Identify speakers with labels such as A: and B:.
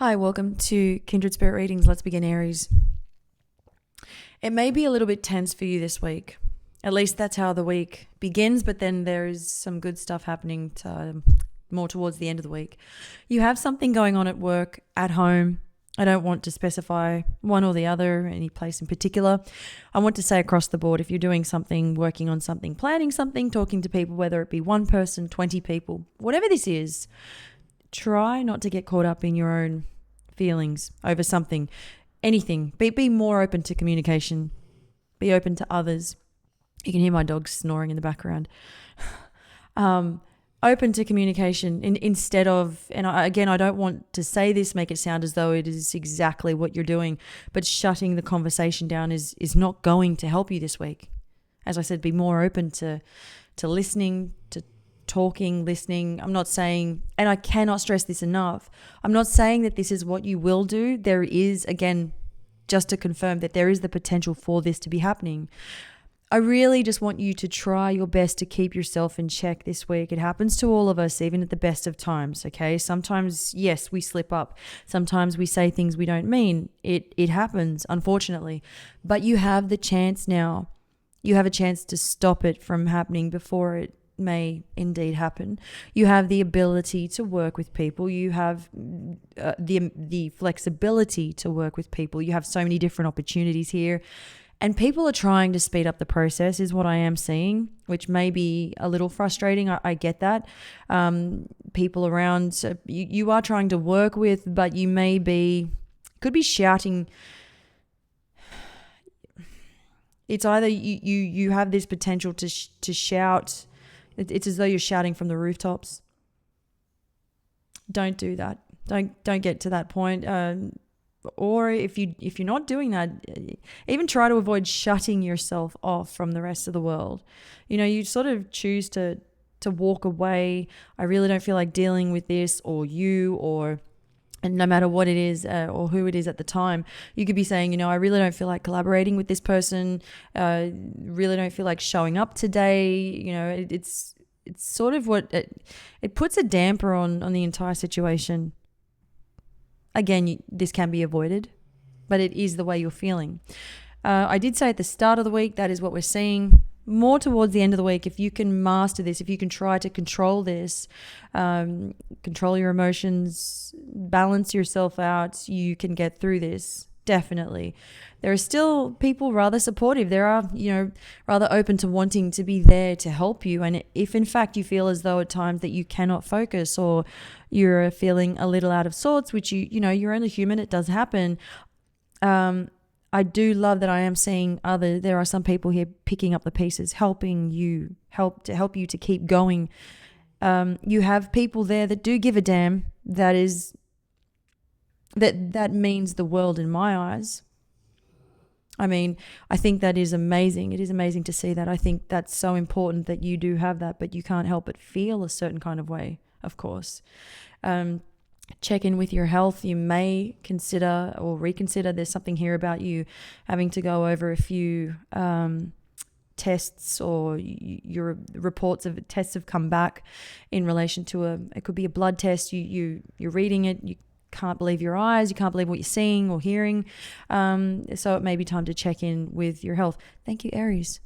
A: Hi, welcome to Kindred Spirit Readings. Let's begin, Aries. It may be a little bit tense for you this week. At least that's how the week begins, but then there is some good stuff happening more towards the end of the week. You have something going on at work, at home. I don't want to specify one or the other, any place in particular. I want to say across the board, if you're doing something, working on something, planning something, talking to people, whether it be one person, 20 people, whatever this is, try not to get caught up in your own feelings over something, anything. Be more open to communication. Be open to others. You can hear my dog snoring in the background. Open to communication instead of, and I don't want to say this, make it sound as though it is exactly what you're doing, but shutting the conversation down is not going to help you this week. As I said, be more open to listening, to talking, listening. I'm not saying, and I cannot stress this enough, I'm not saying that this is what you will do. There is, again, just to confirm that there is the potential for this to be happening. I really just want you to try your best to keep yourself in check this week. It happens to all of us, even at the best of times, okay? Sometimes, yes, we slip up. Sometimes we say things we don't mean. It happens, unfortunately. But you have the chance now. You have a chance to stop it from happening before it may indeed happen. You have the ability to work with people. You have the flexibility to work with people. You have so many different opportunities here. And people are trying to speed up the process is what I am seeing, which may be a little frustrating. I get that. People around, you are trying to work with, but you could be shouting. It's either you have this potential to shout. It's as though you're shouting from the rooftops. Don't do that. Don't get to that point. Or if you're not doing that, even try to avoid shutting yourself off from the rest of the world. You sort of choose to walk away. I really don't feel like dealing with this, and no matter what it is or who it is at the time, you could be saying, I really don't feel like collaborating with this person. Really don't feel like showing up today. It's sort of what it puts a damper on the entire situation. Again, this can be avoided, but it is the way you're feeling. I did say at the start of the week, that is what we're seeing. More towards the end of the week, if you can master this, if you can try to control this, control your emotions, balance yourself out, you can get through this. Definitely. There are still people rather supportive. There are, rather open to wanting to be there to help you. And if in fact you feel as though at times that you cannot focus or you're feeling a little out of sorts, which you're only human, it does happen. I do love that I am seeing there are some people here picking up the pieces, helping you, help you to keep going. You have people there that do give a damn. That means the world in my eyes. I mean, I think that is amazing. It is amazing to see that. I think that's so important that you do have that, but you can't help but feel a certain kind of way, of course. Check in with your health. You may consider or reconsider. There's something here about you having to go over a few tests, or your reports of tests have come back in relation to it could be a blood test. You're reading it. You can't believe your eyes. You can't believe what you're seeing or hearing. So it may be time to check in with your health. Thank you, Aries.